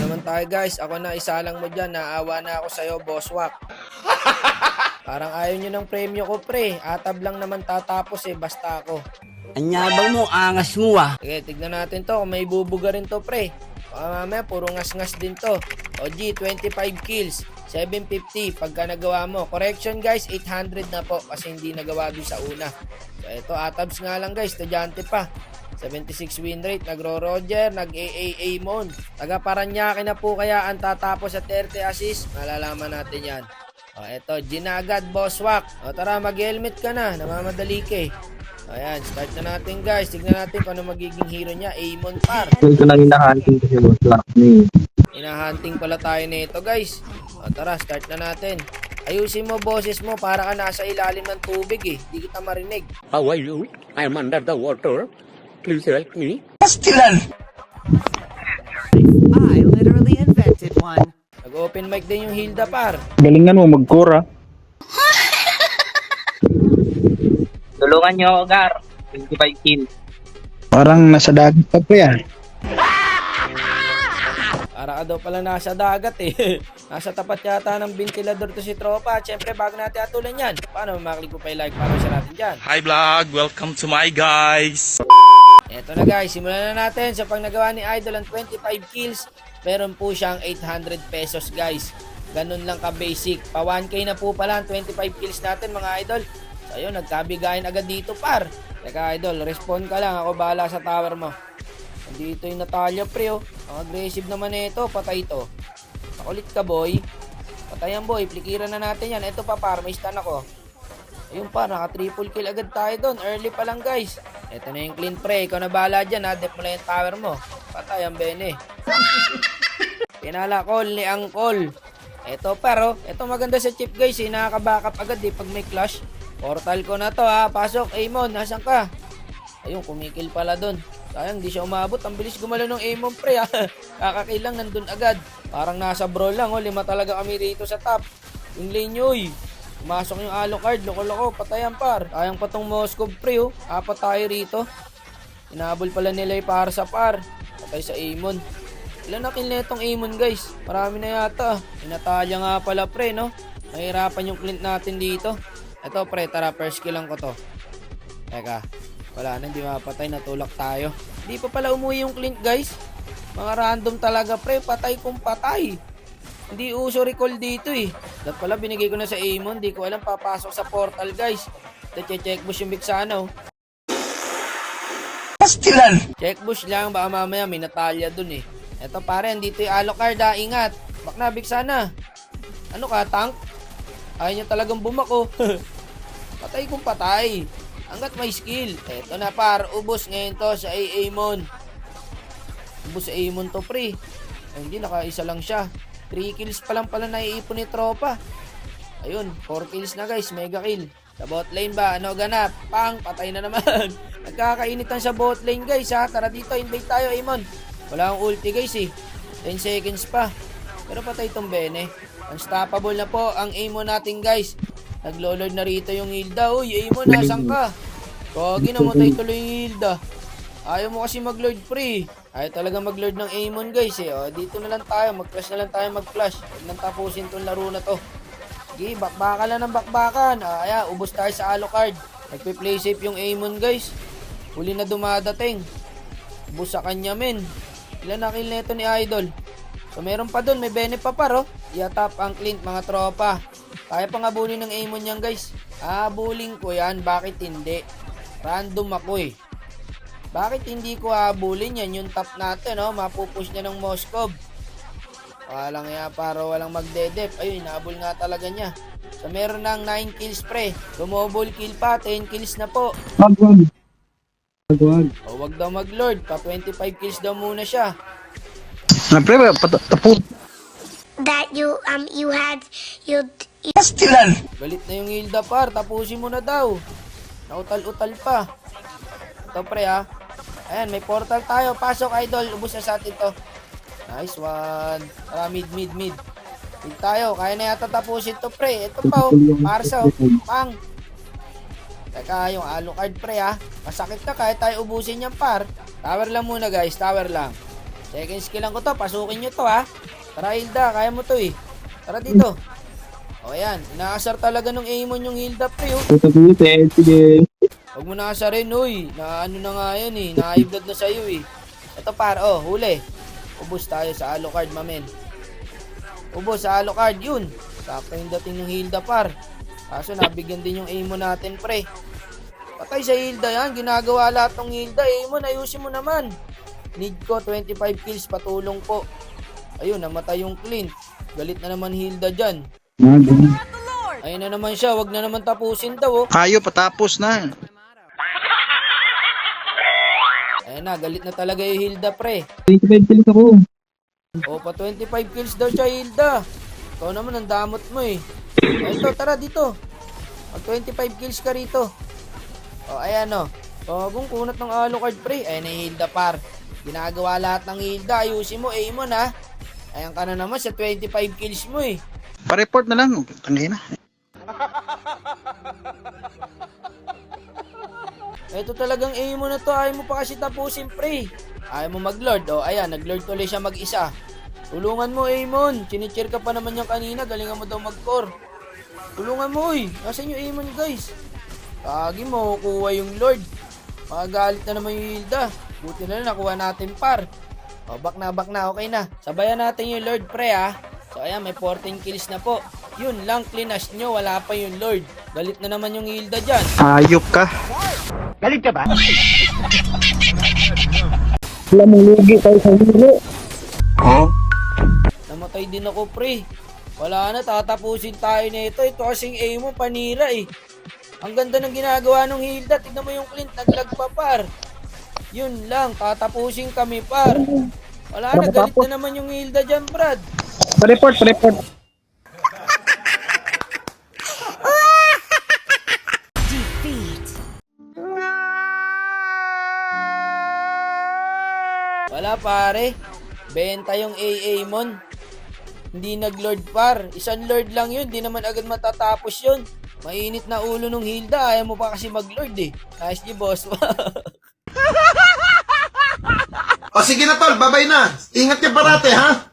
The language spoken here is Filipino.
naman tayo guys. Ako na, isa lang mo dyan. Naawa na ako sa'yo, Boss Wak. Parang ayaw nyo ng premyo ko, pre. Atab lang naman tatapos basta ako. Anyabang mo, angas mo ah. Sige, tignan natin to kung may bubuga rin to, pre. Baka mamaya, puro ngas-ngas din to. OG, 25 kills. 750 pagka nagawa mo. Correction guys, 800 na po kasi hindi nagawa doon sa una. So ito, atabs nga lang guys. Estudyante pa. 76 win rate, nagro-Roger, nag-AAA Mon. Taga Paranaque na po kaya ang tatapos sa 30 assist. Malalaman natin yan. O, eto, ginagad, Boss Wak. O, tara, mag-helmet ka na. Namamadali ka eh. Ayan, start na natin guys. Tignan natin kung ano magiging hero niya. Amon par. Ito na hinahunting kasi boss lock ni. Hinahunting pala tayo nito guys. O, tara, start na natin. Ayusin mo boses mo para ka nasa ilalim ng tubig eh. Di kita marinig. How are you? I'm under the water. Please help me. Pastilan! I literally invented one. Nag-open mic din yung Hilda par. Galingan mo magkura. Tulungan nyo ako, Gar. 25 kills. Parang nasa dagat pa po yan. Para ka daw pala nasa dagat eh. Nasa tapat yata ng ventilador to si Tropa. Siyempre bago natin atulan yan. Paano maklik ko pa yung like para sa natin dyan? Hi vlog, welcome to my guys. Eto na guys, simulan na natin sa pag nagawa ni Idol ang 25 kills. Meron po siyang 800 pesos guys. Ganun lang ka basic. Pa 1k na po pala ang 25 kills natin mga idol. So ayun, nagkabigayan agad dito par. Teka idol, respond ka lang. Ako bahala sa tower mo. Dito yung Natalia pre oh. Ang aggressive naman ito, patay ito. Makulit ka boy. Patayan boy, plikiran na natin yan. Ito pa par, may stun ako. Ayun pa, naka triple kill agad tayo doon. Early pa lang guys. Ito na yung clean pre. Ikaw na bahala dyan ha. Dep mo lang yung tower mo. Patay ang bene. Pinala call ni Angkol. Ito par oh. Ito maganda sa chip guys eh. Nakaka-backup agad eh pag may clash. Portal ko na to ha. Pasok. Amon, nasan ka? Ayun, kumikil pala doon. Sayang, di siya umabot. Ang bilis gumalo ng Amon pre ha. Kakakilang nandun agad. Parang nasa brawl lang oh. 5 talaga kami rito sa top. Yung lane nyo eh. Pumasok yung Alucard, loko-loko, patayan par. Sayang pa tong Moskov pre oh. 4 tayo rito. Inabol pala nila yung para sa par. Patay sa Amon. Ilan na kill na itong Amon guys? Marami na yata. Inatalya nga pala pre no. Mahirapan yung Clint natin dito. Ito pre, tara first kill lang ko to. Teka, wala na, hindi mapatay, natulak tayo. Hindi pa pala umuwi yung Clint guys. Mga random talaga pre, patay kung patay. Hindi uso recall dito eh. Dapat pala binigay ko na sa Amon. Di ko alam papasok sa portal guys. Ito check bush yung Vixana oh. Pastilan! Check bush lang. Baka mamaya may Natalia dun eh. Ito pare, andito yung Alucard ha. Ingat. Bak na Vixana. Ano ka tank? Ayaw niya talagang bumako. Patay kung patay. Hanggat may skill. Ito na par. Ubos ngayon to sa Amon. Ubos sa Amon to pre. Ay, hindi nakaisa lang siya. 3 kills pa lang pala naiipon ni Tropa. Ayun, 4 kills na guys, mega kill. Sa bot lane ba? Ano ganap? Pang, patay na naman. Nagkakainitan sa bot lane guys ha. Tara dito, invade tayo Amon. Wala akong ulti guys eh. 10 seconds pa. Pero patay itong Bene. Unstoppable na po ang Amon natin guys. Naglo-lord na rito yung Hilda. Uy, Amon, nasan ka? Pogi, namatay tuloy yung Hilda. Ayaw mo kasi mag-lord pre. Ayaw talaga mag-lord ng Amon guys eh. O, dito na lang tayo. Mag-flash na lang tayo mag-flash. Huwag nang tapusin itong laro na to. Sige, bakbakan lang ng bakbakan. Ayan, ubos tayo sa Alucard. Nagpe-play safe yung Amon guys. Huli na dumadating. Ubos sa kanya men. Ilan na kill neto ni Idol. So meron pa dun. May Bene pa paro. I-atap ang Clint mga tropa. Kaya pang abulin ng Amon yan guys. Abulin ko yan. Bakit hindi? Random ako eh. Bakit hindi ko habulin yan? Yung top natin, no? Mapupush niya ng Moskov. Walang ya, para walang magdedep. Ayun, nahabol nga talaga niya. So, meron ng 9 kills, pre. Lumobol kill pa, 10 kills na po. Magwag. O, wag daw mag-lord. Pa 25 kills daw muna siya. Na pre, tapos. That you Pastilan! Galit na yung Hilda par. Tapusin mo na daw. Nautal-utal pa. Ito, pre, ha. Ayan, may portal tayo. Pasok, Idol. Ubus na sa atin to. Nice one. Tara, mid. Mid tayo. Kaya na yata tapusin to, pre. Ito pa, oh. Marsa, oh. Pang. Teka, yung Alucard, pre, ha. Masakit ka. Kaya tayo ubusin yan, par. Tower lang muna, guys. Tower lang. Second skillan ko to. Pasukin nyo to ha. Tara Hilda, kaya mo to eh. Tara dito. O ayan, inaasar talaga ng Amon yung Hilda pre oh. Sige. Huwag mo naasarin uy. Naano na nga yan eh. Na-high blood na sa'yo eh. Ito par, oh, huli. Ubus tayo sa Alucard, mamen. Ubus sa Alucard, yun. Sakto yung dating ng Hilda par. Kaso nabigyan din yung Amon natin pre. Patay sa Hilda yan. Ginagawa lahat ng Hilda. Amon, ayusin mo naman. Need ko 25 kills, patulong po. Ayun, namatay yung Clint. Galit na naman Hilda dyan. Ayun na naman siya, wag na naman tapusin daw oh. Kayo, patapos na. Ayun na, galit na talaga yung Hilda pre. 25 kills ako. O, pa 25 kills daw siya Hilda. Ikaw naman, ang damot mo eh. Ito, tara dito. Mag 25 kills ka rito. O, ayan o. Bagong kunat ng Alucard pre. Ayan na yung Hilda par. Ginagawa lahat ng Hilda. Ayusin mo, Amon ha. Ayan ka na naman sa 25 kills mo eh. Pa-report na lang. Tangay na. Ito talagang Amon na to. Ayaw mo pa kasi tapusin pre. Ayaw mo mag-lord. O ayan, nag-lord tuloy siya mag-isa. Tulungan mo Amon. Chinicheer ka pa naman yung kanina. Galingan mo daw mag-core. Tulungan mo uy. Nasaan yung Amon guys? Kagi mo, kuha yung lord. Magagalit na naman yung Hilda. Buti na lang nakuha natin par. O, back na, okay na. Sabayan natin yung Lord pre ha. So ayan, may 14 kills na po. Yun lang, clinash nyo, wala pa yung Lord. Galit na naman yung Hilda dyan. Ayop ka. Galit ka ba? Wala mong lugi tayo sa hilo. Namatay din ako pre. Wala na, tatapusin tayo na ito. Ito kasing Amo, panira eh. Ang ganda ng ginagawa ng Hilda. Tignan mo yung Clint, naglag pa par. Yun lang, tatapusin kami par. Wala na, galit na naman yung Hilda dyan, Brad. Pa-report. Defeat. Wala pare. Benta yung Amon. Hindi nag-lord par. Isang lord lang yun, di naman agad matatapos yun. Mainit na ulo ng Hilda, ayaw mo pa kasi mag-lord eh. Nice di boss. O sige na tol, babay na. Ingat ka parate ha.